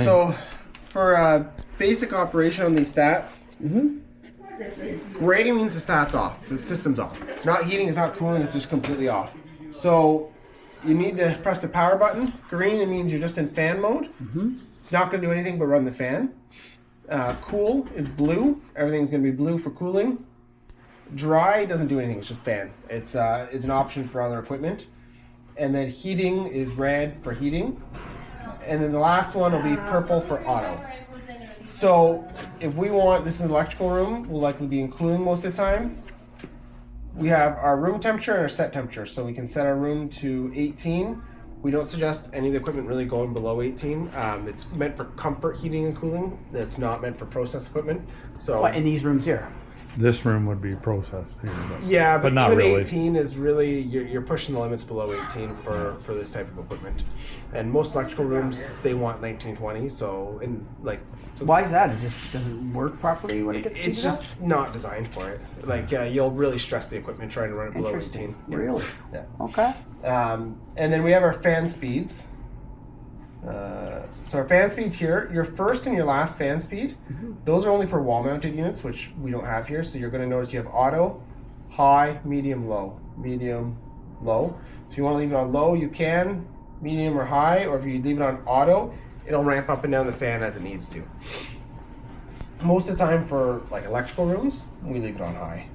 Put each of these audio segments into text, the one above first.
So for basic operation on these stats, gray means the stat's off, the system's off. It's not heating, it's not cooling, it's just completely off. So you need to press the power button. Green, it means you're just in fan mode. It's not going to do anything but run the fan. Cool is blue. Everything's going to be blue for cooling. Dry doesn't do anything, it's just fan. It's an option for other equipment. And then heating is red for heating. And then the last one will be purple for auto. So if we want, this is an electrical room, we'll likely be in cooling most of the time. We have our room temperature and our set temperature. So we can set our room to 18. We don't suggest any of the equipment really going below 18. It's meant for comfort heating and cooling. It's not meant for process equipment. So in these rooms here? This room would be processed here. But not even really. 18 is really, you're pushing the limits below 18 for this type of equipment. And most electrical rooms, they want 1920. So, Why is that? It just doesn't work properly when it gets it's just not designed for it. You'll really stress the equipment trying to run it below 18. Yeah. Really? Yeah. Okay. And then we have our fan speeds. So our fan speeds here, your first and your last fan speed, those are only for wall mounted units, which we don't have here. So you're going to notice you have auto, high, medium, low. So if you want to leave it on low, you can, medium or high, or if you leave it on auto, it'll ramp up and down the fan as it needs to. Most of the time for electrical rooms, we leave it on high.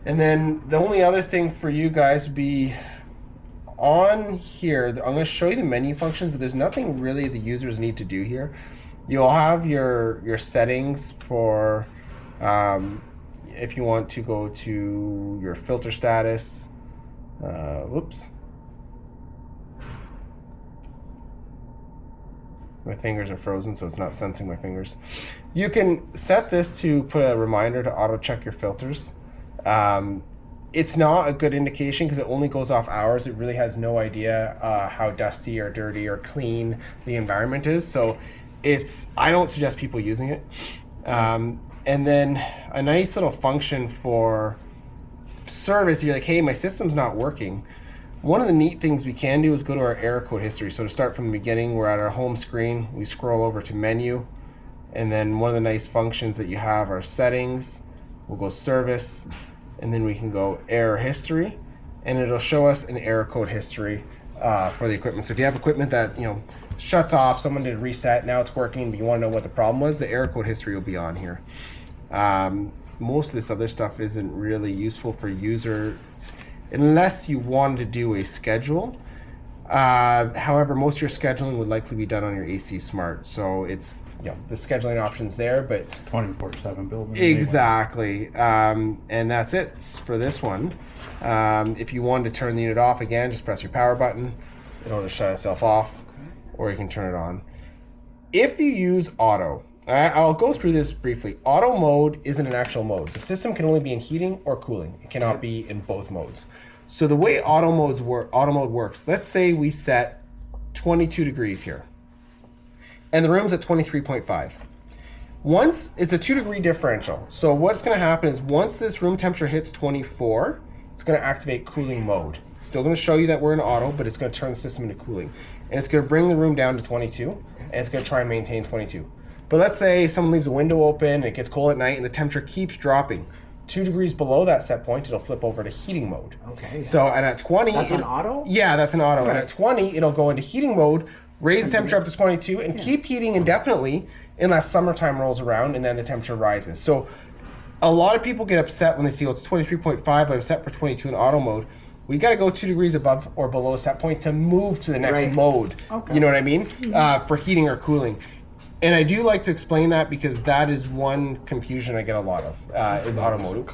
And then the only other thing for you guys would be on here. I'm going to show you the menu functions, but there's nothing really the users need to do here. You'll have your settings for if you want to go to your filter status. Whoops. My fingers are frozen, so it's not sensing my fingers. You can set this to put a reminder to auto check your filters. It's not a good indication because it only goes off hours. It really has no idea how dusty or dirty or clean the environment is. So I don't suggest people using it. And then a nice little function for service, you're like, hey, my system's not working. One of the neat things we can do is go to our error code history. So to start from the beginning, we're at our home screen. We scroll over to menu. And then one of the nice functions that you have are settings. We'll go service. And then we can go error history, and it'll show us an error code history for the equipment. So if you have equipment that shuts off, someone did a reset, now it's working, but you want to know what the problem was, the error code history will be on here. Most of this other stuff isn't really useful for users unless you wanted to do a schedule. However, most of your scheduling would likely be done on your AC Smart, so it's the scheduling options there, but 24/7 building. Exactly. And that's it for this one. If you wanted to turn the unit off again, just press your power button. It'll just shut itself off, or you can turn it on. If you use auto, I'll go through this briefly. Auto mode isn't an actual mode. The system can only be in heating or cooling. It cannot be in both modes. So the way auto mode works, let's say we set 22 degrees here. And the room's at 23.5. Once, it's a 2-degree differential. So what's going to happen is once this room temperature hits 24, it's going to activate cooling mode. It's still going to show you that we're in auto, but it's going to turn the system into cooling. And it's going to bring the room down to 22, and it's going to try and maintain 22. But let's say someone leaves a window open, and it gets cold at night, and the temperature keeps dropping. 2 degrees below that set point, it'll flip over to heating mode. Okay. So, and at 20... That's an auto? Yeah, that's an auto. Right. And at 20, it'll go into heating mode, raise the temperature up to 22, and keep heating indefinitely unless summertime rolls around, and then the temperature rises. So a lot of people get upset when they see, it's 23.5, but I'm set for 22 in auto mode. We got to go 2 degrees above or below set point to move to the next mode. Okay. You know what I mean? For heating or cooling. And I do like to explain that because that is one confusion I get a lot of, is automotive.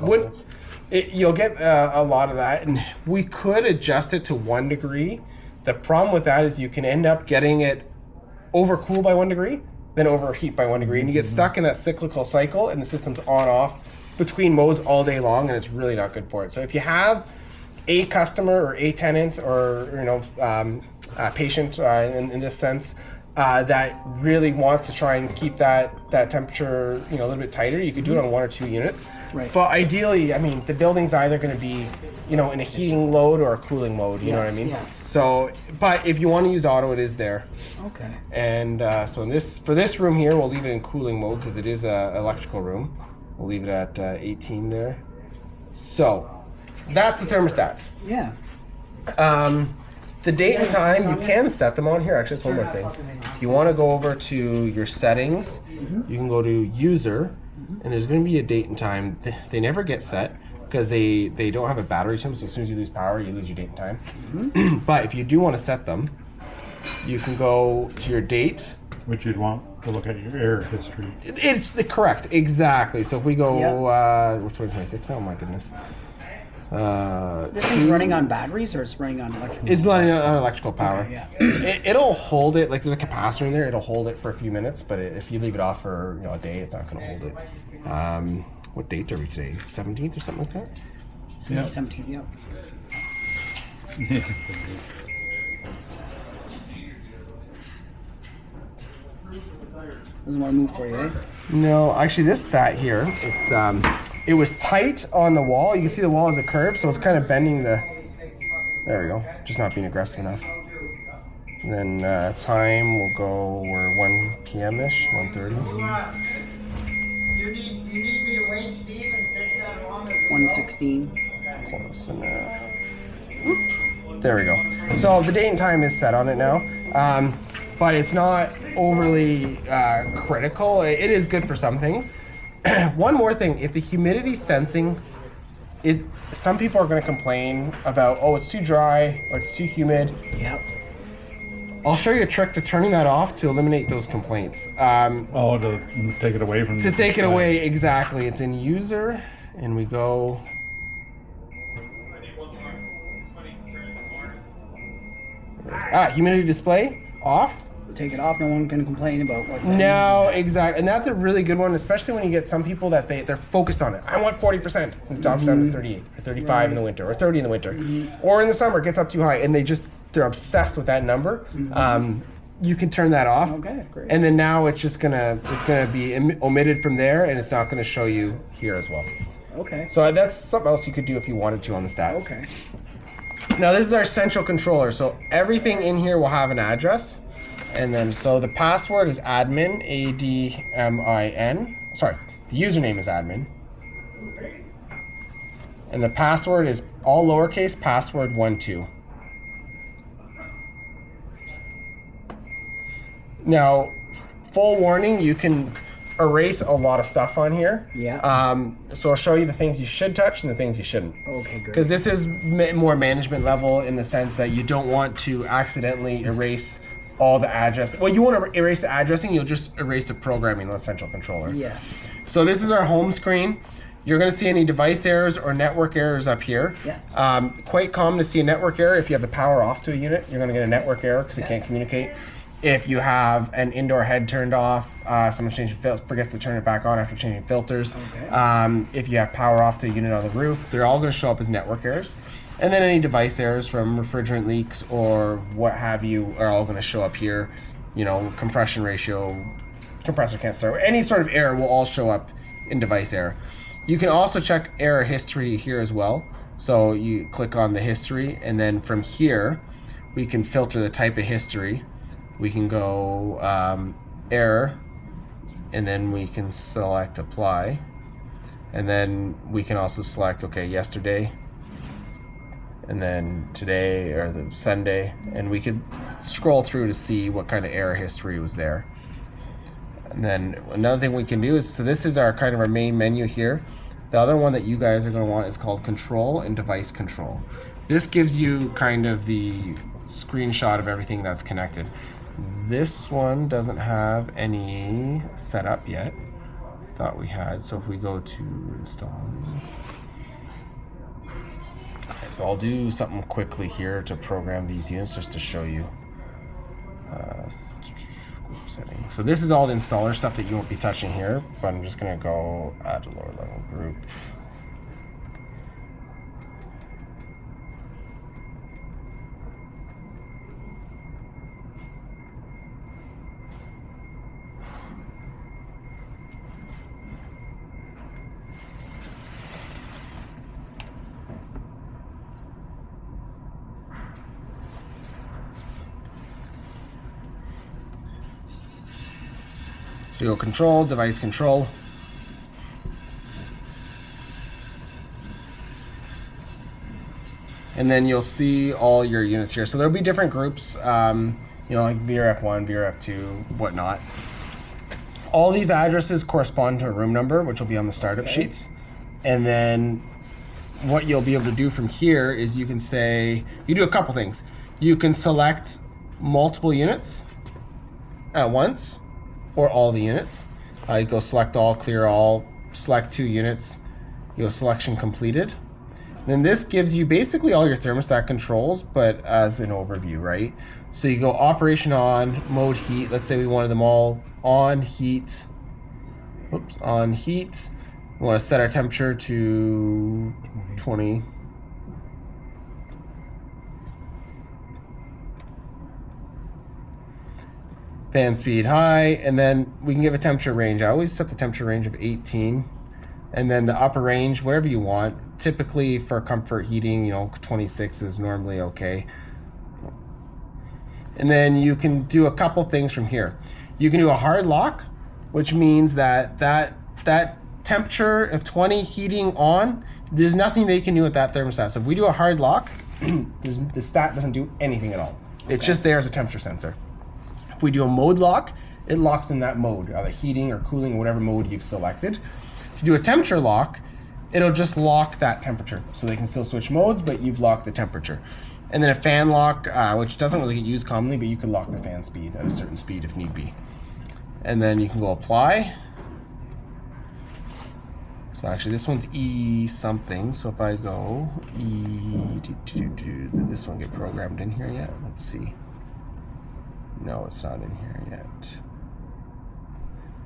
You'll get a lot of that, and we could adjust it to 1 degree. The problem with that is you can end up getting it overcool by 1 degree, then overheat by 1 degree, and you get stuck in that cyclical cycle, and the system's on-off between modes all day long, and it's really not good for it. So if you have a customer or a tenant or a patient in this sense that really wants to try and keep that temperature a little bit tighter, you could do it on 1 or 2 units. Right. But ideally, I mean, the building's either going to be, in a heating mode or a cooling mode. You know what I mean? Yes. So, but if you want to use auto, it is there. Okay. And so for this room here, we'll leave it in cooling mode because it is a electrical room. We'll leave it at 18 there. So that's the thermostats. Yeah. The date and time, you can set them on here. Actually, that's one more thing. If you want to go over to your settings, you can go to user, and there's going to be a date and time. They never get set because they don't have a battery to them, so as soon as you lose power, you lose your date and time. But if you do want to set them, you can go to your date. Which you'd want to look at your air history. It's correct, exactly. So if we go, which 2026? Oh my goodness. This is running on batteries or it's running on electrical? It's running on electrical power. Okay, yeah. It'll hold it, like there's a capacitor in there, it'll hold it for a few minutes, but if you leave it off for a day, it's not going to hold it. What date are we today? 17th or something like that? 17th, yep. Doesn't want to move for you, eh? No, actually this stat here, it was tight on the wall. You can see the wall is a curve, so it's kind of bending the, there we go, just not being aggressive enough. And then time will go, we're 1 p.m.-ish, 1:30. You need me to wait, Steve, and fish that along as we 116. Close enough. There we go. So the date and time is set on it now, but it's not overly critical. It is good for some things. One more thing, if the humidity sensing, some people are going to complain about, oh, it's too dry or it's too humid. Yep. I'll show you a trick to turning that off to eliminate those complaints. To take it away from To take it away, exactly. It's in user, and we go. Humidity display off. Take it off. No one can complain about what. No, exactly, and that's a really good one, especially when you get some people that they're focused on it. I want 40%. It drops down to 38, or 35 in the winter, or 30 in the winter, or in the summer it gets up too high, and they're obsessed with that number. You can turn that off. Okay, great. And then now it's gonna be omitted from there, and it's not gonna show you here as well. Okay. So that's something else you could do if you wanted to on the stats. Okay. Now this is our central controller, so everything in here will have an address, and then so the password is admin, ADMIN. Sorry, the username is admin, and the password is all lowercase, password 12. Now, full warning, you can erase a lot of stuff on here. Yeah. So I'll show you the things you should touch and the things you shouldn't. Okay, great. Because this is more management level in the sense that you don't want to accidentally erase all the address. Well, you want to erase the addressing, you'll just erase the programming on the central controller. Yeah. So this is our home screen. You're going to see any device errors or network errors up here. Yeah. Quite common to see a network error. If you have the power off to a unit, you're going to get a network error because it can't communicate. If you have an indoor head turned off, someone forgets to turn it back on after changing filters. Okay. If you have power off to a unit on the roof, they're all going to show up as network errors. And then any device errors from refrigerant leaks or what have you are all going to show up here. Compression ratio, compressor can't start. Any sort of error will all show up in device error. You can also check error history here as well. So you click on the history, and then from here, we can filter the type of history. We can go error, and then we can select apply. And then we can also select, okay, yesterday, and then today, or the Sunday, and we could scroll through to see what kind of error history was there. And then another thing we can do is, so this is our kind of our main menu here. The other one that you guys are going to want is called control and device control. This gives you kind of the screenshot of everything that's connected. This one doesn't have any set up yet. Thought we had. So if we go to install. Okay, so I'll do something quickly here to program these units just to show you. Group settings. So this is all the installer stuff that you won't be touching here, but I'm just going to go add a lower level group. So you'll control, device control. And then you'll see all your units here. So there'll be different groups, you know, like VRF1, VRF2, whatnot. All these addresses correspond to a room number, which will be on the startup sheets. And then what you'll be able to do from here is you can say, you do a couple things. You can select multiple units at once, or all the units. You go select all, clear all, select 2 units. You go selection completed. Then this gives you basically all your thermostat controls, but as an overview, right? So you go operation on, mode heat. Let's say we wanted them all on heat. Oops, on heat. We want to set our temperature to 20. Fan speed high, and then we can give a temperature range. I always set the temperature range of 18. And then the upper range, whatever you want. Typically for comfort heating, you know, 26 is normally okay. And then you can do a couple things from here. You can do a hard lock, which means that temperature of 20 heating on, there's nothing they can do with that thermostat. So if we do a hard lock, the stat doesn't do anything at all. Okay. It's just there as a temperature sensor. If we do a mode lock, it locks in that mode, either heating or cooling, whatever mode you've selected. If you do a temperature lock, it'll just lock that temperature. So they can still switch modes, but you've locked the temperature. And then a fan lock, which doesn't really get used commonly, but you can lock the fan speed at a certain speed if need be. And then you can go apply. So actually this one's E something. So if I go E, did this one get programmed in here yet? Let's see. No, it's not in here yet.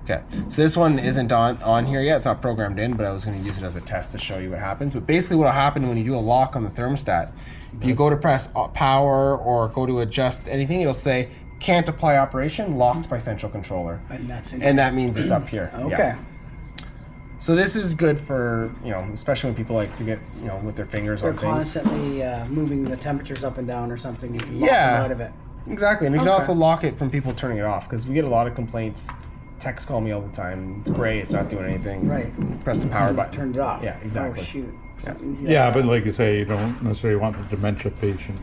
Okay, so this one isn't on here yet. It's not programmed in, but I was going to use it as a test to show you what happens. But basically what will happen when you do a lock on the thermostat, if you go to press power or go to adjust anything, it'll say, can't apply operation, locked by central controller. And that means it's up here. Okay. Yeah. So this is good for, you know, especially when people like to get, you know, with their fingers They're on things. constantly moving the temperatures up and down or something. You can lock them out of it. Exactly. And we can also lock it from people turning it off, because we get a lot of complaints. Texts call me all the time. It's gray. It's not doing anything. Right. Press the power button. Turned it off. Yeah, exactly. Oh, shoot. Yeah, but like you say, you don't necessarily want the dementia patient.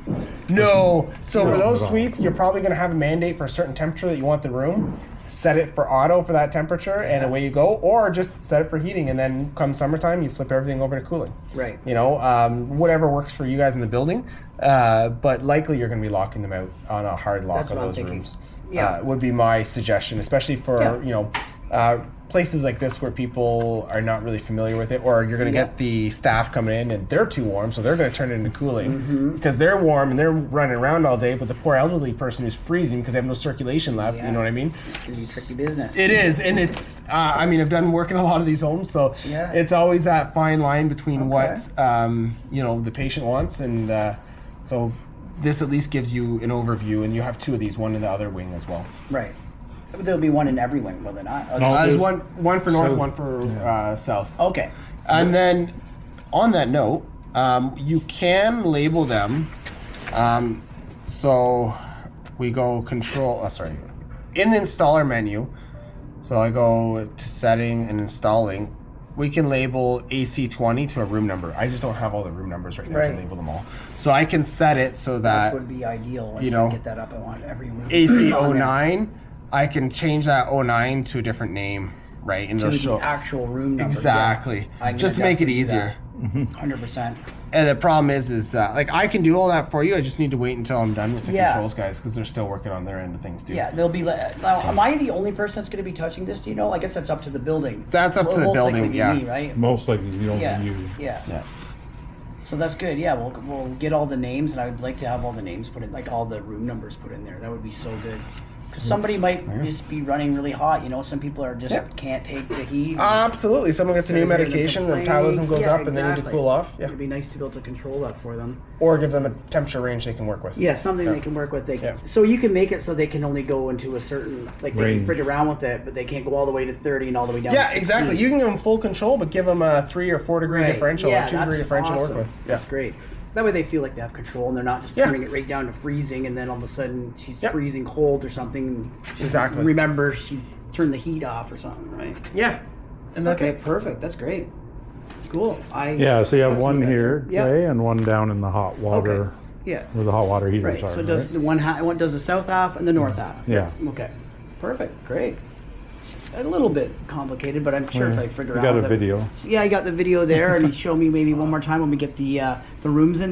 No. So for those No. suites, you're probably going to have a mandate for a certain temperature that you want the room. Set it for auto for that temperature, and away you go. Or just set it for heating, and then come summertime, you flip everything over to cooling. Right. You know, whatever works for you guys in the building. But likely you're going to be locking them out on a hard lock That's of what I'm those thinking. rooms. Yeah. Would be my suggestion, especially for, you know, places like this where people are not really familiar with it, or you're going to get the staff coming in and they're too warm, so they're going to turn it into cooling because they're warm and they're running around all day, but the poor elderly person who's freezing because they have no circulation left, you know what I mean? It's going to be tricky business. It is, and it's, I mean, I've done work in a lot of these homes, so it's always that fine line between what, you know, the patient wants, and so this at least gives you an overview, and you have 2 of these, one in the other wing as well. Right. There'll be one in every wing, will there not? No. There's one for north, one for south. Okay. And then, on that note, you can label them. So we go control. In the installer menu. So I go to setting and installing. We can label AC20 to a room number. I just don't have all the room numbers right now to label them all. So I can set it so That that would be ideal. Once you know, I get that up, I want every room. AC09. I can change that 09 to a different name, right? And To it'll the show actual room number. exactly, I can just to make it definitely do easier. that. 100%. And the problem is like I can do all that for you. I just need to wait until I'm done with the controls guys, because they're still working on their end of things too. Yeah, they'll be. Now, am I the only person that's going to be touching this? Do you know? I guess that's up to the building. That's up to the Most building, likely be yeah. me, right? Most likely you don't Yeah. use. Yeah. Yeah. So that's good. Yeah, we'll get all the names, and I would like to have all the names put in, like all the room numbers put in there. That would be so good. Because somebody might just be running really hot. You know, some people are just can't take the heat. Absolutely. Someone gets a new medication, their metabolism goes up, and they need to cool off. Yeah. It'd be nice to be able to control that for them. Or give them a temperature range they can work with. Yeah, something they can work with. So you can make it so they can only go into a certain, like they can Range. frig around with it, but they can't go all the way to 30 and all the way down to 16. Exactly. You can give them full control, but give them a 3 or 4 degree differential, Yeah, or 2 degree that's differential to awesome. work with. Yeah. That's great. That way they feel like they have control and they're not just turning it right down to freezing, and then all of a sudden she's freezing cold or something. She Exactly. remembers she turn the heat off or something, right? Yeah, and that's Okay, it. perfect. That's great. Cool. Yeah, so you have that's one what I here, did. Yep. Jay, and one down in the hot water, Okay. Yeah. where the hot water heaters Right. are. So it does right? the one does the south half and the north half. Yeah. Okay. Perfect. Great. It's a little bit complicated, but I'm sure if I figure You out got a that- video. Yeah, I got the video there, and you show me maybe one more time when we get the rooms in.